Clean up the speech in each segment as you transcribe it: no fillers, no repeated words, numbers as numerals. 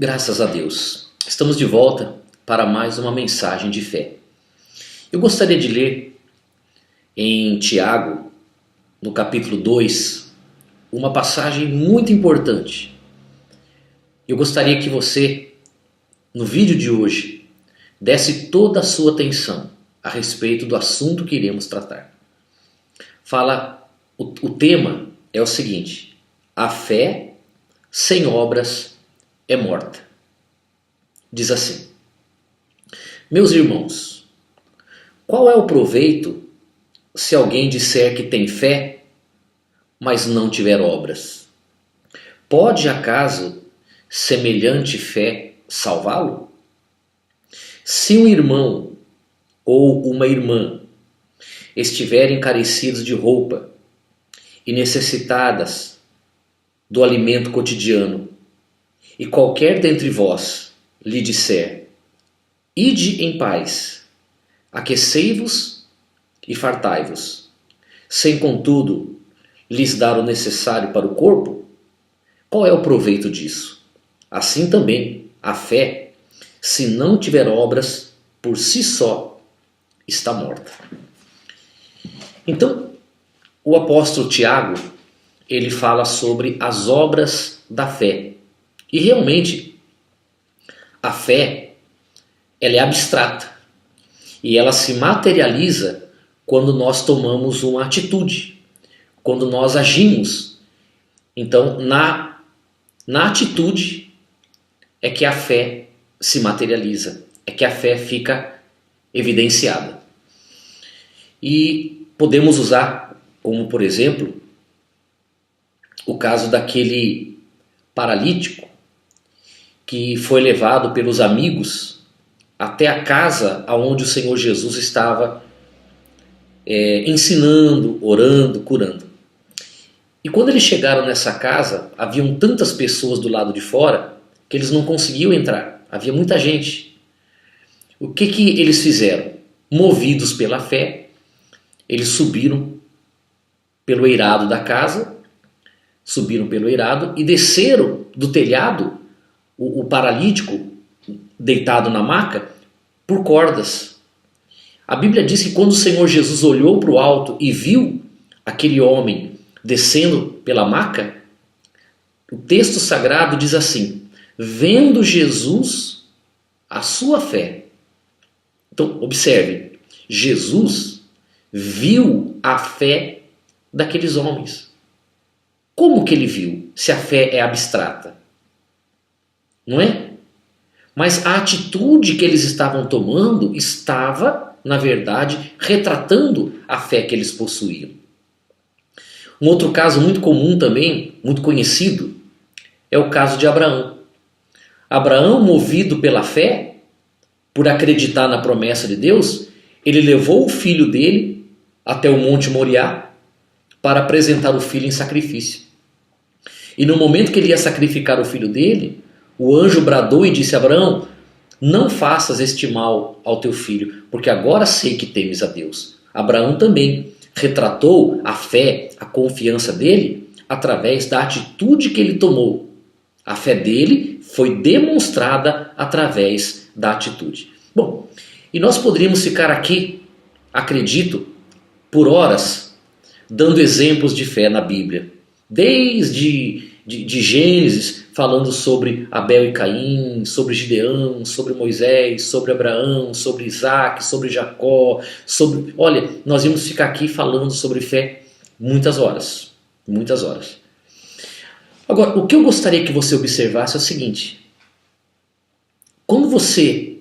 Graças a Deus, estamos de volta para mais uma mensagem de fé. Eu gostaria de ler em Tiago, no capítulo 2, uma passagem muito importante. Eu gostaria que você, no vídeo de hoje, desse toda a sua atenção a respeito do assunto que iremos tratar. O tema é o seguinte: a fé sem obras é morta. Diz assim: meus irmãos, qual é o proveito se alguém disser que tem fé, mas não tiver obras? Pode acaso semelhante fé salvá-lo? Se um irmão ou uma irmã estiverem carecidos de roupa e necessitadas do alimento cotidiano, e qualquer dentre vós lhe disser: ide em paz, aquecei-vos e fartai-vos, sem contudo lhes dar o necessário para o corpo, qual é o proveito disso? Assim também a fé, se não tiver obras, por si só está morta. Então, o apóstolo Tiago, ele fala sobre as obras da fé. E realmente, a fé, ela é abstrata. E ela se materializa quando nós tomamos uma atitude, quando nós agimos. Então, na atitude é que a fé se materializa, é que a fé fica evidenciada. E podemos usar como, por exemplo, o caso daquele paralítico que foi levado pelos amigos até a casa onde o Senhor Jesus estava ensinando, orando, curando. E quando eles chegaram nessa casa, haviam tantas pessoas do lado de fora que eles não conseguiam entrar. Havia muita gente. O que eles fizeram? Movidos pela fé, eles subiram pelo eirado da casa, e desceram do telhado o paralítico deitado na maca por cordas. A Bíblia diz que quando o Senhor Jesus olhou para o alto e viu aquele homem descendo pela maca, o texto sagrado diz assim: vendo Jesus a sua fé. Então, observe, Jesus viu a fé daqueles homens. Como que ele viu, se a fé é abstrata? Não é? Mas a atitude que eles estavam tomando estava, na verdade, retratando a fé que eles possuíam. Um outro caso muito comum também, muito conhecido, é o caso de Abraão. Abraão, movido pela fé, por acreditar na promessa de Deus, ele levou o filho dele até o Monte Moriá para apresentar o filho em sacrifício. E no momento que ele ia sacrificar o filho dele, o anjo bradou e disse a Abraão: não faças este mal ao teu filho, porque agora sei que temes a Deus. Abraão também retratou a fé, a confiança dele, através da atitude que ele tomou. A fé dele foi demonstrada através da atitude. Bom, e nós poderíamos ficar aqui, acredito, por horas, dando exemplos de fé na Bíblia. Desde de Gênesis, falando sobre Abel e Caim, sobre Gideão, sobre Moisés, sobre Abraão, sobre Isaac, sobre Jacó, Olha, nós íamos ficar aqui falando sobre fé muitas horas. Muitas horas. Agora, o que eu gostaria que você observasse é o seguinte: quando você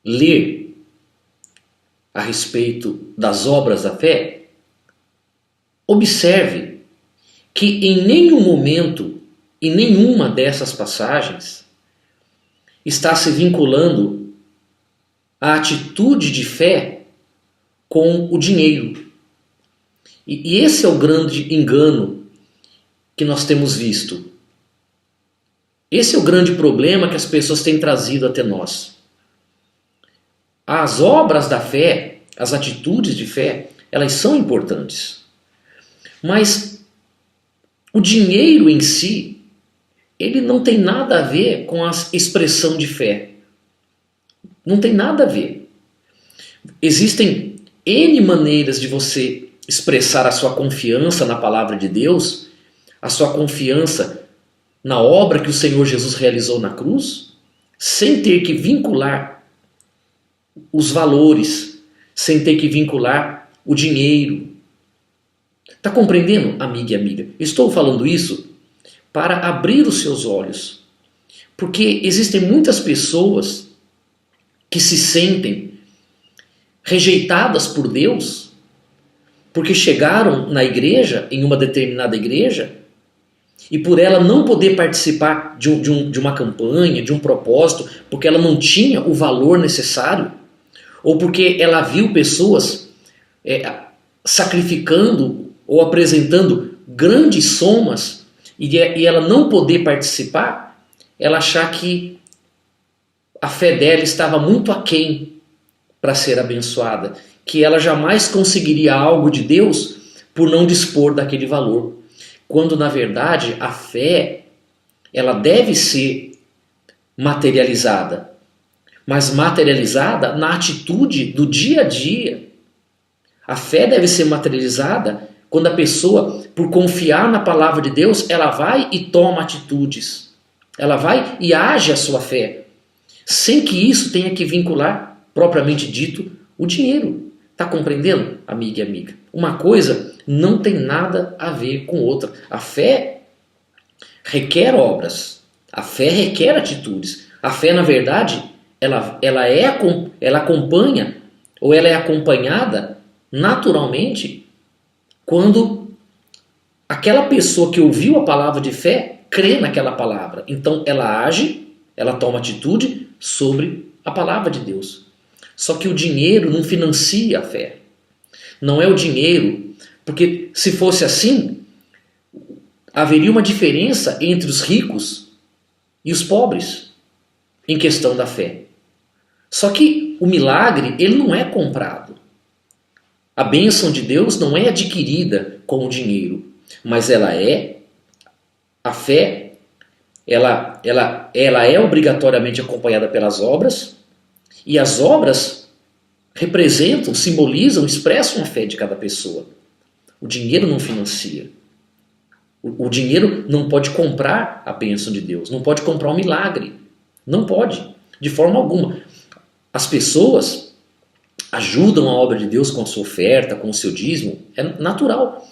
ler a respeito das obras da fé, observe que em nenhum momento, em nenhuma dessas passagens, está se vinculando a atitude de fé com o dinheiro. E esse é o grande engano que nós temos visto. Esse é o grande problema que as pessoas têm trazido até nós. As obras da fé, as atitudes de fé, elas são importantes. Mas o dinheiro em si, ele não tem nada a ver com a expressão de fé. Não tem nada a ver. Existem N maneiras de você expressar a sua confiança na palavra de Deus, a sua confiança na obra que o Senhor Jesus realizou na cruz, sem ter que vincular os valores, sem ter que vincular o dinheiro. Está compreendendo, amiga e amiga? Estou falando isso para abrir os seus olhos, porque existem muitas pessoas que se sentem rejeitadas por Deus, porque chegaram na igreja, em uma determinada igreja, e por ela não poder participar de uma campanha, de um propósito, porque ela não tinha o valor necessário, ou porque ela viu pessoas sacrificando ou apresentando grandes somas, e ela não poder participar, ela achar que a fé dela estava muito aquém para ser abençoada, que ela jamais conseguiria algo de Deus por não dispor daquele valor. Quando na verdade a fé, ela deve ser materializada, mas materializada na atitude do dia a dia. A fé deve ser materializada quando a pessoa, por confiar na palavra de Deus, ela vai e toma atitudes. Ela vai e age a sua fé, sem que isso tenha que vincular, propriamente dito, o dinheiro. Está compreendendo, amiga e amiga? Uma coisa não tem nada a ver com outra. A fé requer obras. A fé requer atitudes. A fé, na verdade, ela acompanha, ou ela é acompanhada naturalmente quando aquela pessoa que ouviu a palavra de fé crê naquela palavra. Então ela age, ela toma atitude sobre a palavra de Deus. Só que o dinheiro não financia a fé. Não é o dinheiro, porque se fosse assim, haveria uma diferença entre os ricos e os pobres em questão da fé. Só que o milagre, ele não é comprado. A bênção de Deus não é adquirida com o dinheiro, mas a fé, ela é obrigatoriamente acompanhada pelas obras, e as obras representam, simbolizam, expressam a fé de cada pessoa. O dinheiro não financia. O dinheiro não pode comprar a bênção de Deus, não pode comprar um milagre. Não pode, de forma alguma. As pessoas ajudam a obra de Deus com a sua oferta, com o seu dízimo, é natural,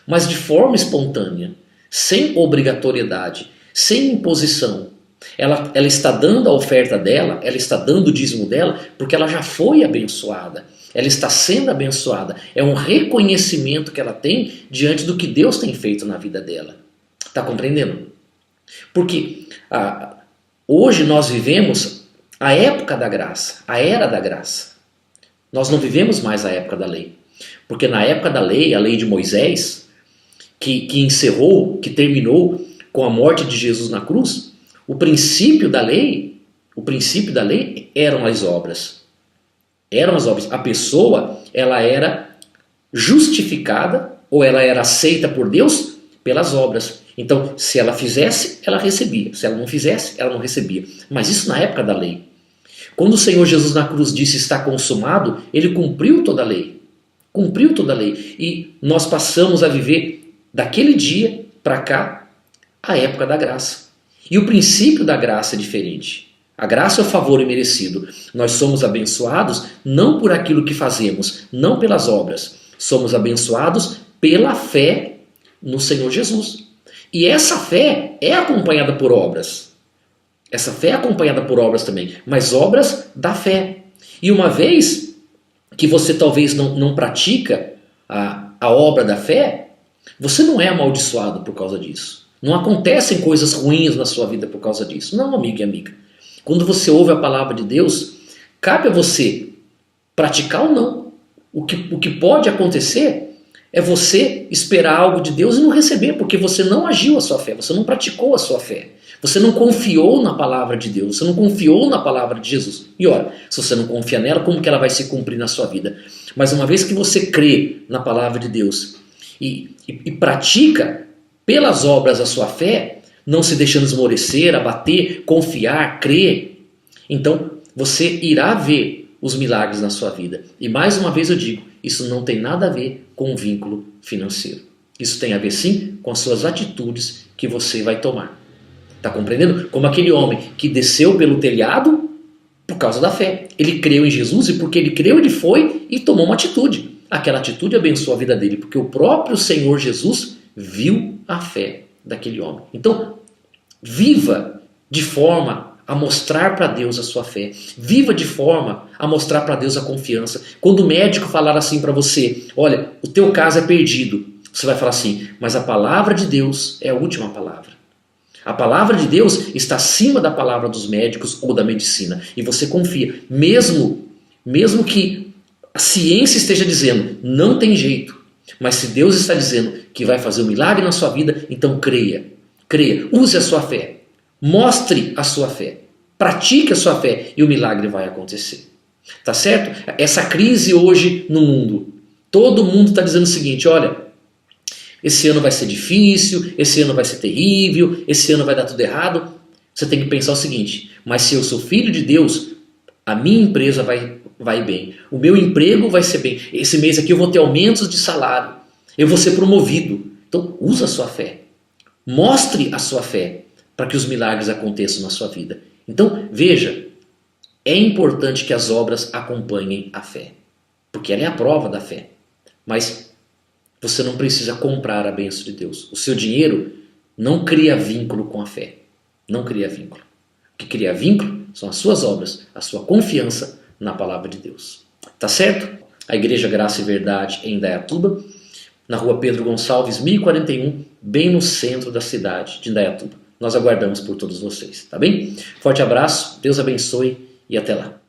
mas de forma espontânea, sem obrigatoriedade, sem imposição. Ela está dando a oferta dela, ela está dando o dízimo dela, porque ela já foi abençoada. Ela está sendo abençoada. É um reconhecimento que ela tem diante do que Deus tem feito na vida dela. Está compreendendo? Porque hoje nós vivemos a época da graça, a era da graça. Nós não vivemos mais a época da lei. Porque na época da lei, a lei de Moisés, que encerrou, que terminou com a morte de Jesus na cruz, o princípio da lei eram as obras. Eram as obras. A pessoa, ela era justificada ou ela era aceita por Deus pelas obras. Então, se ela fizesse, ela recebia. Se ela não fizesse, ela não recebia. Mas isso na época da lei. Quando o Senhor Jesus na cruz disse está consumado, ele cumpriu toda a lei. Cumpriu toda a lei. E nós passamos a viver daquele dia para cá a época da graça. E o princípio da graça é diferente. A graça é o favor imerecido. Nós somos abençoados não por aquilo que fazemos, não pelas obras. Somos abençoados pela fé no Senhor Jesus. E essa fé é acompanhada por obras. Essa fé é acompanhada por obras também, mas obras da fé. E uma vez que você talvez não pratica a obra da fé, você não é amaldiçoado por causa disso. Não acontecem coisas ruins na sua vida por causa disso. Não, amigo e amiga. Quando você ouve a palavra de Deus, cabe a você praticar ou não. O que pode acontecer é você esperar algo de Deus e não receber, porque você não agiu a sua fé, você não praticou a sua fé. Você não confiou na palavra de Deus, você não confiou na palavra de Jesus. E olha, se você não confia nela, como que ela vai se cumprir na sua vida? Mas uma vez que você crê na palavra de Deus e pratica pelas obras a sua fé, não se deixando esmorecer, abater, confiar, crer, então você irá ver os milagres na sua vida. E mais uma vez eu digo, isso não tem nada a ver com um vínculo financeiro. Isso tem a ver sim com as suas atitudes que você vai tomar. Está compreendendo? Como aquele homem que desceu pelo telhado por causa da fé. Ele creu em Jesus e porque ele creu, ele foi e tomou uma atitude. Aquela atitude abençoou a vida dele, porque o próprio Senhor Jesus viu a fé daquele homem. Então, viva de forma a mostrar para Deus a sua fé. Viva de forma a mostrar para Deus a confiança. Quando o médico falar assim para você, olha, o teu caso é perdido, você vai falar assim, mas a palavra de Deus é a última palavra. A palavra de Deus está acima da palavra dos médicos ou da medicina. E você confia, mesmo que a ciência esteja dizendo, não tem jeito. Mas se Deus está dizendo que vai fazer um milagre na sua vida, então creia. Creia, use a sua fé. Mostre a sua fé. Pratique a sua fé e o milagre vai acontecer. Tá certo? Essa crise hoje no mundo. Todo mundo está dizendo o seguinte, olha, esse ano vai ser difícil, esse ano vai ser terrível, esse ano vai dar tudo errado. Você tem que pensar o seguinte, mas se eu sou filho de Deus, a minha empresa vai bem, o meu emprego vai ser bem, esse mês aqui eu vou ter aumentos de salário, eu vou ser promovido. Então usa a sua fé, mostre a sua fé para que os milagres aconteçam na sua vida. Então veja, é importante que as obras acompanhem a fé, porque ela é a prova da fé, mas você não precisa comprar a bênção de Deus. O seu dinheiro não cria vínculo com a fé. Não cria vínculo. O que cria vínculo são as suas obras, a sua confiança na palavra de Deus. Tá certo? A Igreja Graça e Verdade em Indaiatuba, na rua Pedro Gonçalves, 1041, bem no centro da cidade de Indaiatuba. Nós aguardamos por todos vocês, tá bem? Forte abraço, Deus abençoe e até lá.